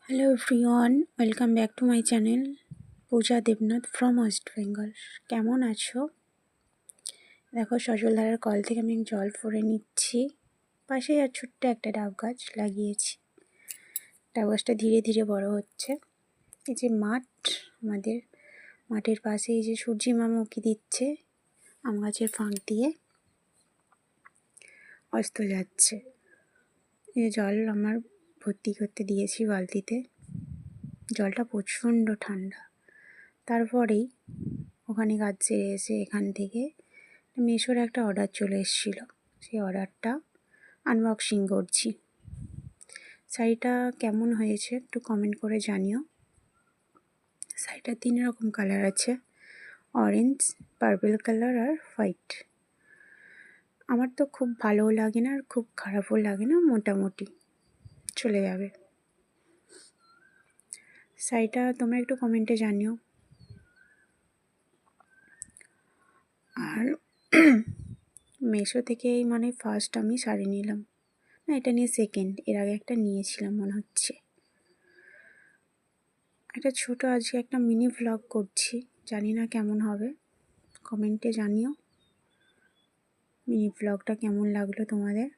Hello everyone, welcome back to my channel Puja Debnath from West Bengal. কেমন আছো? দেখো, সজলধারার call থেকে আমি জল ভরে নিচ্ছি। পাশেই আর ছোট্ট একটা ডাব গাছ লাগিয়েছি। ডাব গাছটা ধীরে ধীরে বড় হচ্ছে। এই যে মাঠ, আমাদের মাঠের পাশে এই যে সূর্যি মামা উঁকি দিচ্ছে আম গাছের ফাঁক দিয়ে, অস্ত যাচ্ছে। এই জল আমার ভর্তি করতে দিয়েছি বালতিতে। জলটা প্রচণ্ড ঠান্ডা। তারপরেই ওখানে কাজ সেরে এসে এখান থেকে মিশোর একটা অর্ডার চলে এসেছিলো। সেই অর্ডারটা আনবক্সিং করছি। শাড়িটা কেমন হয়েছে একটু কমেন্ট করে জানিও। শাড়িটার 3 রকম কালার আছে, অরেঞ্জ, পার্পল কালার আর হোয়াইট। আমার তো খুব ভালোও লাগে না আর খুব খারাপও লাগে না, মোটামুটি চলে যাবে। শাড়িটা তোমরা একটু কমেন্টে জানিও। আর মিশো থেকেই ফার্স্ট আমি শাড়ি নিলাম, না এটা নিয়ে সেকেন্ড। এর আগে একটা নিয়েছিলাম মনে হচ্ছে। একটা ছোট আজকে একটা মিনি ভ্লগ করছি, জানি না কেমন হবে, কমেন্টে জানিও মিনি ভ্লগটা কেমন লাগলো তোমাদের।